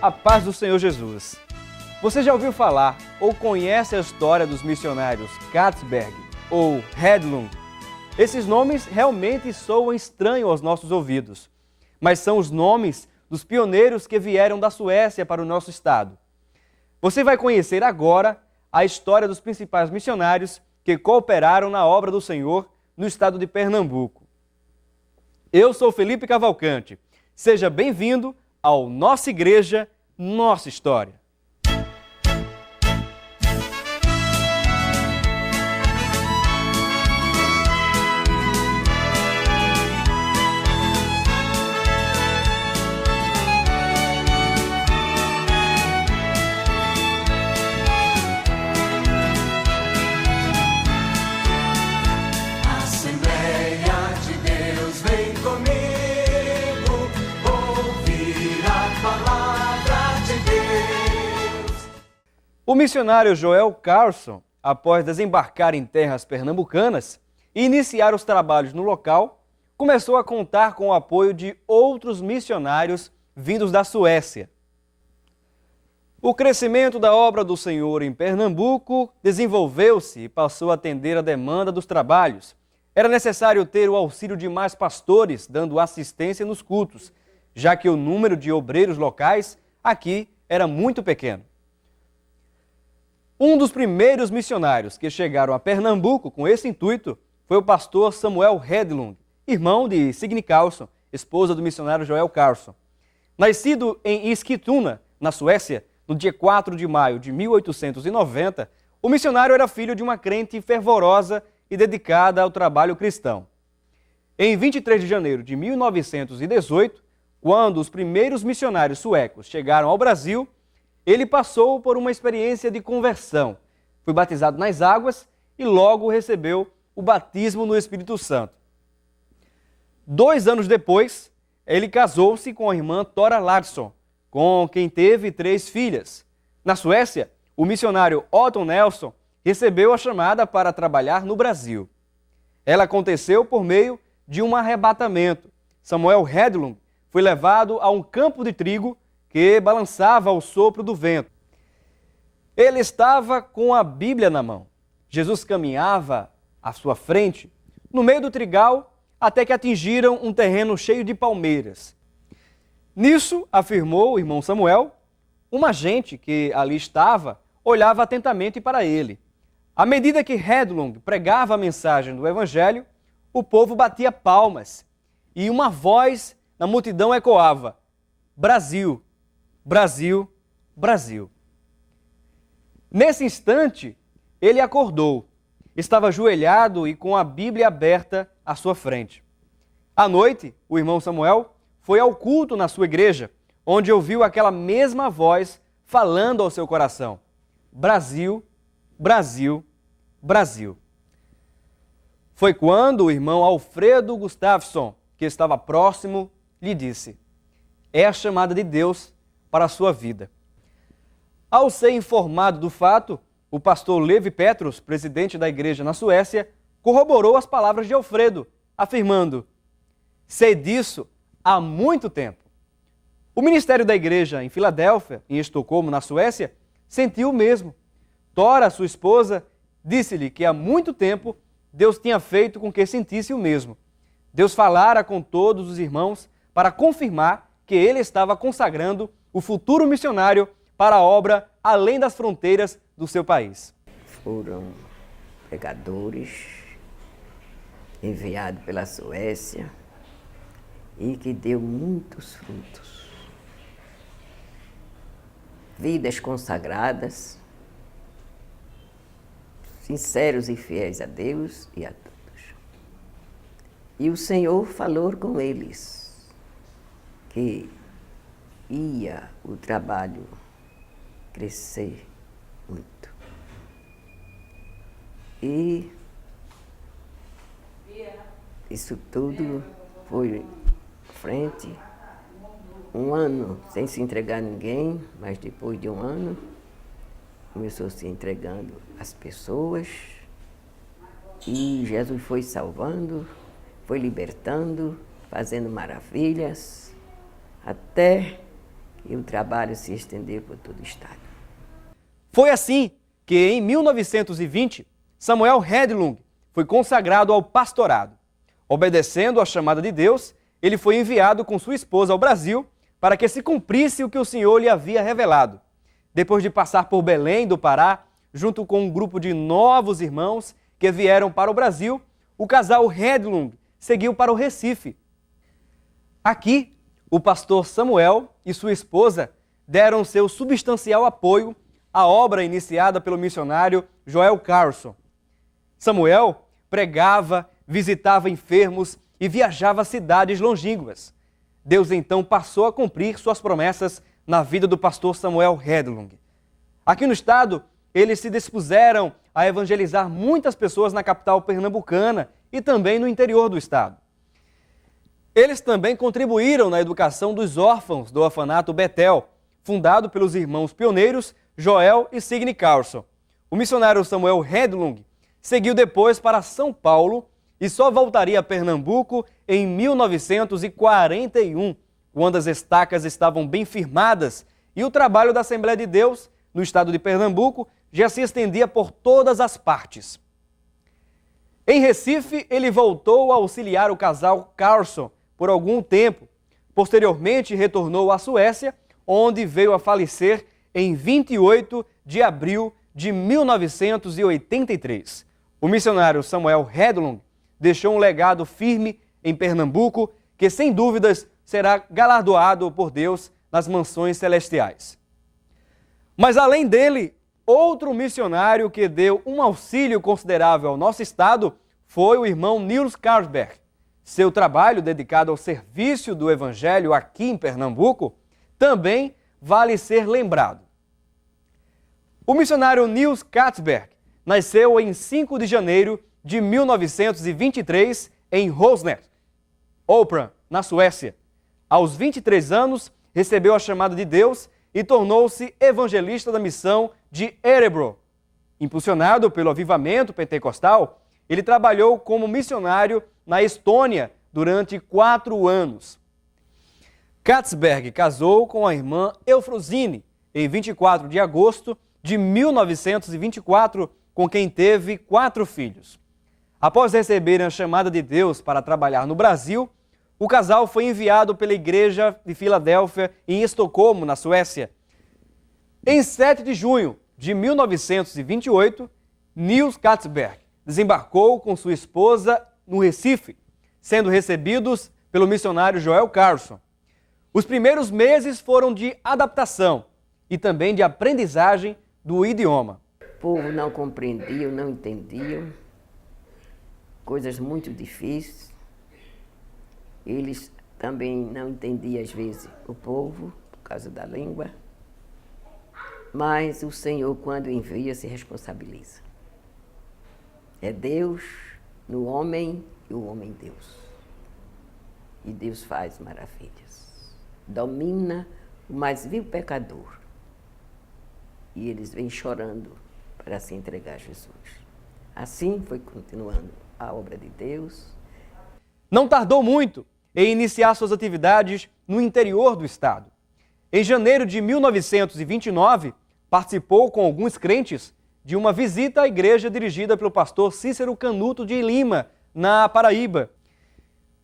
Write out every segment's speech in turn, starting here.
A paz do Senhor Jesus. Você já ouviu falar ou conhece a história dos missionários Catsberg ou Hedlund? Esses nomes realmente soam estranhos aos nossos ouvidos, mas são os nomes dos pioneiros que vieram da Suécia para o nosso estado. Você vai conhecer agora a história dos principais missionários que cooperaram na obra do Senhor no estado de Pernambuco. Eu sou Felipe Cavalcante. Seja bem-vindo ao Nossa Igreja, Nossa História. O missionário Joel Carlson, após desembarcar em terras pernambucanas e iniciar os trabalhos no local, começou a contar com o apoio de outros missionários vindos da Suécia. O crescimento da obra do Senhor em Pernambuco desenvolveu-se e passou a atender a demanda dos trabalhos. Era necessário ter o auxílio de mais pastores dando assistência nos cultos, já que o número de obreiros locais aqui era muito pequeno. Um dos primeiros missionários que chegaram a Pernambuco com esse intuito foi o pastor Samuel Hedlund, irmão de Signe Carlson, esposa do missionário Joel Carlson. Nascido em Eskilstuna, na Suécia, no dia 4 de maio de 1890, o missionário era filho de uma crente fervorosa e dedicada ao trabalho cristão. Em 23 de janeiro de 1918, quando os primeiros missionários suecos chegaram ao Brasil, ele passou por uma experiência de conversão, foi batizado nas águas e logo recebeu o batismo no Espírito Santo. 2 anos depois, ele casou-se com a irmã Tora Larsson, com quem teve 3 filhas. Na Suécia, o missionário Otto Nelson recebeu a chamada para trabalhar no Brasil. Ela aconteceu por meio de um arrebatamento. Samuel Hedlund foi levado a um campo de trigo que balançava ao sopro do vento. Ele estava com a Bíblia na mão. Jesus caminhava à sua frente, no meio do trigal, até que atingiram um terreno cheio de palmeiras. Nisso, afirmou o irmão Samuel, uma gente que ali estava olhava atentamente para ele. À medida que Hedlund pregava a mensagem do Evangelho, o povo batia palmas e uma voz na multidão ecoava: Brasil! Brasil, Brasil. Nesse instante, ele acordou. Estava ajoelhado e com a Bíblia aberta à sua frente. À noite, o irmão Samuel foi ao culto na sua igreja, onde ouviu aquela mesma voz falando ao seu coração: Brasil, Brasil, Brasil. Foi quando o irmão Alfredo Gustafsson, que estava próximo, lhe disse: é a chamada de Deus para a sua vida. Ao ser informado do fato, o pastor Levi Petrus, presidente da igreja na Suécia, corroborou as palavras de Alfredo, afirmando: sei disso há muito tempo. O ministério da igreja em Filadélfia, em Estocolmo, na Suécia, sentiu o mesmo. Tora, sua esposa, disse-lhe que há muito tempo Deus tinha feito com que sentisse o mesmo. Deus falara com todos os irmãos para confirmar que ele estava consagrando o futuro missionário para a obra além das fronteiras do seu país. Foram pregadores enviados pela Suécia e que deu muitos frutos. Vidas consagradas, sinceros e fiéis a Deus e a todos. E o Senhor falou com eles que ia o trabalho crescer muito. E isso tudo foi frente. 1 ano sem se entregar a ninguém, mas depois de 1 ano, começou se entregando às pessoas e Jesus foi salvando, foi libertando, fazendo maravilhas, até E o trabalho se estendeu por todo o estado. Foi assim que, em 1920, Samuel Hedlund foi consagrado ao pastorado. Obedecendo à chamada de Deus, ele foi enviado com sua esposa ao Brasil para que se cumprisse o que o Senhor lhe havia revelado. Depois de passar por Belém do Pará, junto com um grupo de novos irmãos que vieram para o Brasil, o casal Hedlund seguiu para o Recife. Aqui, o pastor Samuel e sua esposa deram seu substancial apoio à obra iniciada pelo missionário Joel Carlson. Samuel pregava, visitava enfermos e viajava a cidades longínquas. Deus então passou a cumprir suas promessas na vida do pastor Samuel Hedlund. Aqui no estado, eles se dispuseram a evangelizar muitas pessoas na capital pernambucana e também no interior do estado. Eles também contribuíram na educação dos órfãos do orfanato Betel, fundado pelos irmãos pioneiros Joel e Sidney Carlson. O missionário Samuel Hedlund seguiu depois para São Paulo e só voltaria a Pernambuco em 1941, quando as estacas estavam bem firmadas e o trabalho da Assembleia de Deus, no estado de Pernambuco, já se estendia por todas as partes. Em Recife, ele voltou a auxiliar o casal Carlson por algum tempo. Posteriormente, retornou à Suécia, onde veio a falecer em 28 de abril de 1983. O missionário Samuel Hedlund deixou um legado firme em Pernambuco, que sem dúvidas será galardoado por Deus nas mansões celestiais. Mas além dele, outro missionário que deu um auxílio considerável ao nosso estado foi o irmão Niels Carlsberg. Seu trabalho dedicado ao serviço do Evangelho aqui em Pernambuco também vale ser lembrado. O missionário Niels Carlsberg nasceu em 5 de janeiro de 1923 em Rosnäs, Uppland, na Suécia. Aos 23 anos, recebeu a chamada de Deus e tornou-se evangelista da missão de Örebro. Impulsionado pelo avivamento pentecostal, ele trabalhou como missionário na Estônia durante 4 anos. Carlsberg casou com a irmã Eufrosine em 24 de agosto de 1924, com quem teve 4 filhos. Após receberem a chamada de Deus para trabalhar no Brasil, o casal foi enviado pela igreja de Filadélfia em Estocolmo, na Suécia. Em 7 de junho de 1928, Niels Carlsberg desembarcou com sua esposa no Recife, sendo recebidos pelo missionário Joel Carlson. Os primeiros meses foram de adaptação e também de aprendizagem do idioma. O povo não compreendia, não entendia, coisas muito difíceis. Eles também não entendiam, às vezes, o povo, por causa da língua. Mas o Senhor, quando envia, se responsabiliza. É Deus no homem e o homem Deus. E Deus faz maravilhas. Domina o mais vil pecador. E eles vêm chorando para se entregar a Jesus. Assim foi continuando a obra de Deus. Não tardou muito em iniciar suas atividades no interior do estado. Em janeiro de 1929, participou com alguns crentes de uma visita à igreja dirigida pelo pastor Cícero Canuto de Lima, na Paraíba.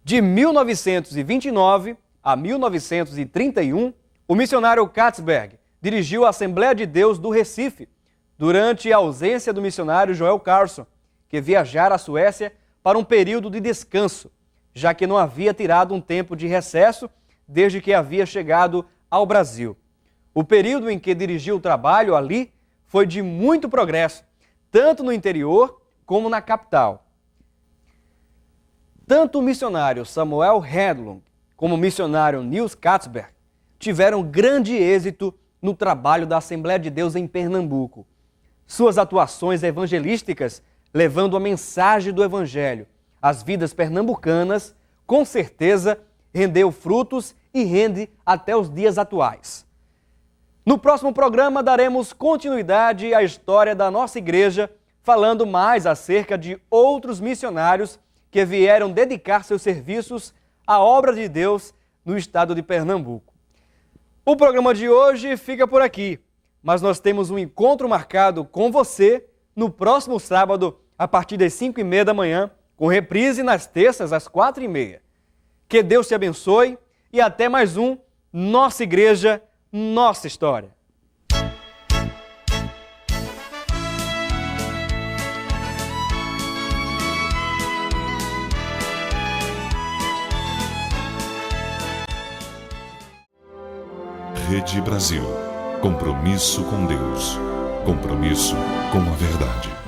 De 1929 a 1931, o missionário Carlsberg dirigiu a Assembleia de Deus do Recife, durante a ausência do missionário Joel Carlson, que viajara à Suécia para um período de descanso, já que não havia tirado um tempo de recesso desde que havia chegado ao Brasil. O período em que dirigiu o trabalho ali foi de muito progresso, tanto no interior como na capital. Tanto o missionário Samuel Hedlund como o missionário Niels Carlsberg tiveram grande êxito no trabalho da Assembleia de Deus em Pernambuco. Suas atuações evangelísticas, levando a mensagem do Evangelho às vidas pernambucanas, com certeza rendeu frutos e rende até os dias atuais. No próximo programa daremos continuidade à história da nossa igreja, falando mais acerca de outros missionários que vieram dedicar seus serviços à obra de Deus no estado de Pernambuco. O programa de hoje fica por aqui, mas nós temos um encontro marcado com você no próximo sábado, a partir das 5h30 da manhã, com reprise nas terças às 4h30. Que Deus te abençoe e até mais um Nossa Igreja, Nossa História. Rede Brasil. Compromisso com Deus. Compromisso com a verdade.